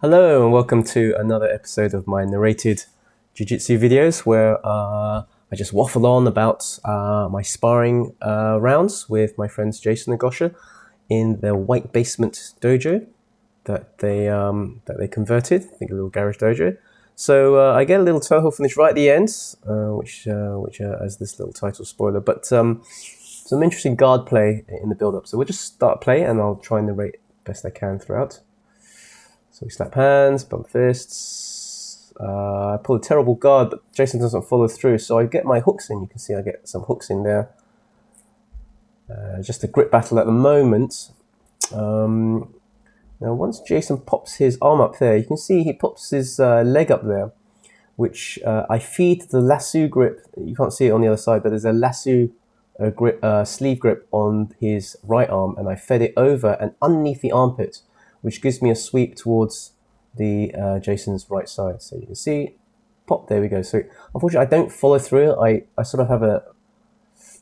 Hello and welcome to another episode of my narrated jiu-jitsu videos where I just waffle on about my sparring rounds with my friends Jason and Gosha in the white basement dojo that they converted, I think a little garage dojo. So I get a little toehold finish right at the end, which as this little title spoiler, but some interesting guard play in the build-up. So we'll just start play and I'll try and narrate best I can throughout. So we slap hands, bump fists. I pull a terrible guard, but Jason doesn't follow through. So I get my hooks in. You can see I get some hooks in there. Just a grip battle at the moment. Now once Jason pops his arm up there, you can see he pops his leg up there, which I feed the lasso grip. You can't see it on the other side, but there's a lasso grip, sleeve grip on his right arm, and I fed it over and underneath the armpit, which gives me a sweep towards the Jason's right side. So you can see, pop, there we go. So unfortunately, I don't follow through. I sort of have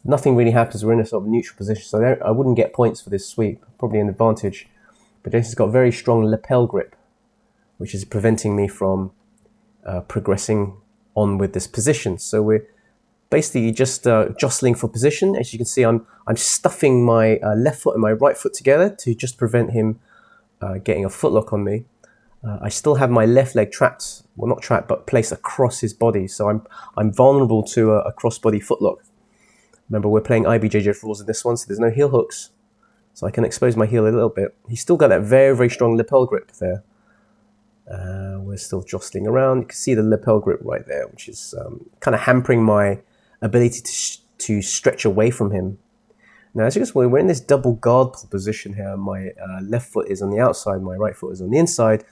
nothing really happens. We're in a sort of neutral position, so I wouldn't get points for this sweep, probably an advantage. But Jason's got a very strong lapel grip, which is preventing me from progressing on with this position. So we're basically just jostling for position. As you can see, I'm stuffing my left foot and my right foot together to just prevent him getting a footlock on me. I still have my left leg trapped, well not trapped, but placed across his body. So I'm vulnerable to a cross-body footlock. Remember, we're playing IBJJF rules in this one, so there's no heel hooks. So I can expose my heel a little bit. He's still got that very, very strong lapel grip there. We're still jostling around. You can see the lapel grip right there, which is kind of hampering my ability to stretch away from him. Now, as you can see, we're in this double guard position here. My left foot is on the outside, my right foot is on the inside.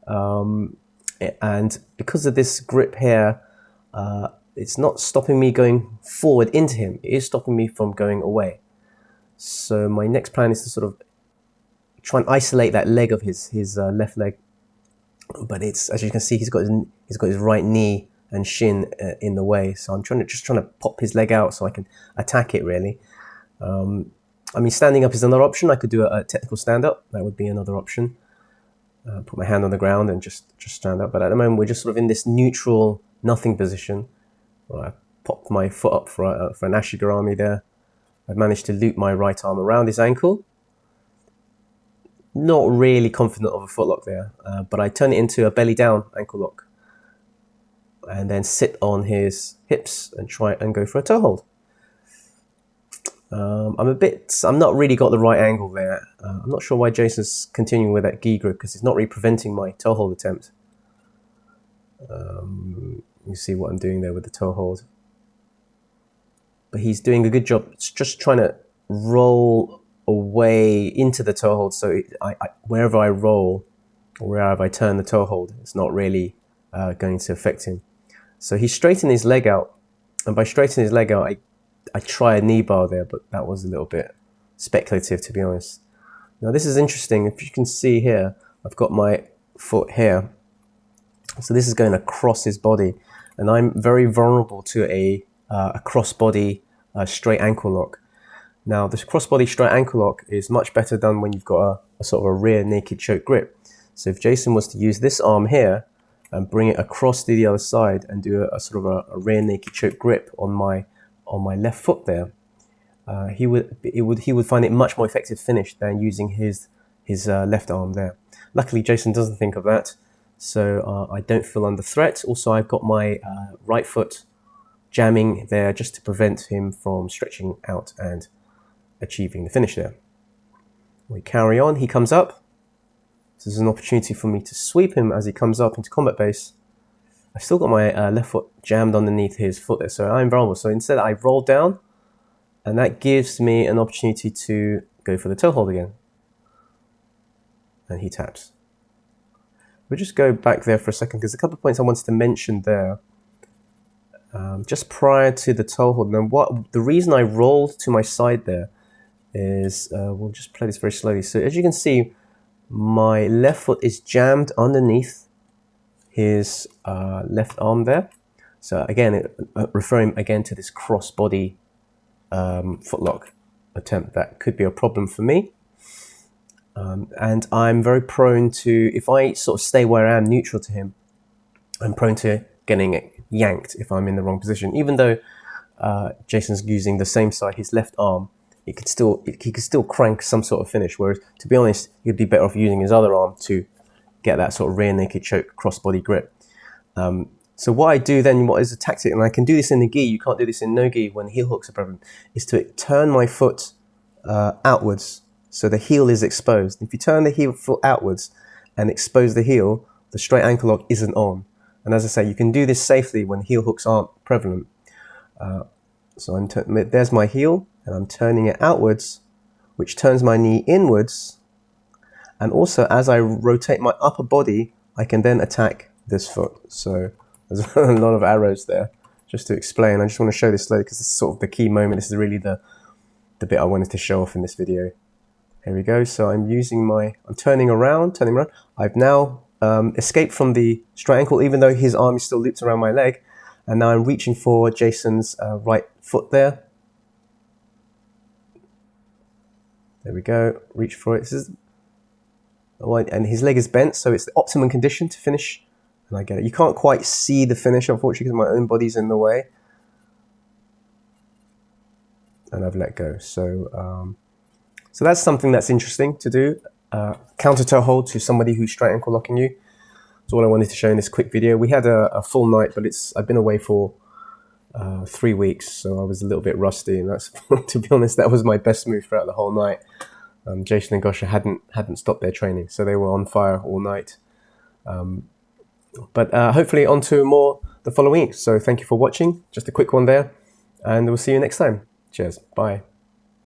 And because of this grip here, it's not stopping me going forward into him. It is stopping me from going away. So my next plan is to sort of try and isolate that leg of his left leg. But it's, as you can see, he's got his right knee and shin in the way. So I'm just trying to pop his leg out so I can attack it, really. I mean, standing up is another option. I could do a technical stand-up. That would be another option. Put my hand on the ground and just stand up. But at the moment, we're just sort of in this neutral, nothing position. Well, I popped my foot up for an ashigarami there. I've managed to loop my right arm around his ankle. Not really confident of a footlock there, but I turn it into a belly down ankle lock. And then sit on his hips and try and go for a toe hold. I'm not really got the right angle there. I'm not sure why Jason's continuing with that gi grip, because it's not really preventing my toe hold attempt. You see what I'm doing there with the toe hold. But he's doing a good job. It's just trying to roll away into the toe hold. So wherever I roll, or wherever I turn the toe hold, it's not really going to affect him. So he's straightening his leg out. And by straightening his leg out, I try a knee bar there, but that was a little bit speculative, to be honest. Now this is interesting. If you can see here, I've got my foot here. So this is going across his body, and I'm very vulnerable to a cross-body straight ankle lock. Now this cross-body straight ankle lock is much better done when you've got a sort of a rear naked choke grip. So if Jason was to use this arm here and bring it across to the other side and do a sort of a rear naked choke grip on my left foot there, he would find it much more effective finish than using his left arm there. Luckily, Jason doesn't think of that, so I don't feel under threat. Also, I've got my right foot jamming there just to prevent him from stretching out and achieving the finish there. We carry on. He comes up. This is an opportunity for me to sweep him as he comes up into combat base. I've still got my left foot jammed underneath his foot there, so I'm vulnerable. So instead I roll down, and that gives me an opportunity to go for the toe hold again. And he taps. We'll just go back there for a second, because a couple of points I wanted to mention there. Just prior to the toe hold, and the reason I rolled to my side there is, we'll just play this very slowly. So as you can see, my left foot is jammed underneath his left arm there. So again, referring again to this cross-body footlock attempt, that could be a problem for me. And I'm very prone to, if I sort of stay where I am neutral to him, I'm prone to getting yanked if I'm in the wrong position. Even though Jason's using the same side, his left arm, he could still crank some sort of finish. Whereas, to be honest, he'd be better off using his other arm to get that sort of rear naked choke crossbody grip. So what I do then, what is a tactic, and I can do this in the gi, you can't do this in no gi when heel hooks are prevalent, is to turn my foot outwards so the heel is exposed. If you turn the foot outwards and expose the heel, the straight ankle lock isn't on. And as I say, you can do this safely when heel hooks aren't prevalent. So there's my heel, and I'm turning it outwards, which turns my knee inwards. And also, as I rotate my upper body, I can then attack this foot. So there's a lot of arrows there, just to explain. I just want to show this slowly because this is sort of the key moment. This is really the bit I wanted to show off in this video. Here we go. So I'm turning around. I've now escaped from the straight ankle, even though his arm is still looped around my leg. And now I'm reaching for Jason's right foot there. There we go. Reach for it. And his leg is bent, so it's the optimum condition to finish. And I get it. You can't quite see the finish, unfortunately, because my own body's in the way. And I've let go. So that's something that's interesting to do. Counter toe hold to somebody who's straight ankle locking you. That's all I wanted to show in this quick video. We had a full night, but I've been away for 3 weeks, so I was a little bit rusty. And that's, to be honest, that was my best move throughout the whole night. Jason and Gosha hadn't stopped their training, so they were on fire all night. But hopefully on to more the following week. So thank you for watching. Just a quick one there, and we'll see you next time. Cheers. Bye.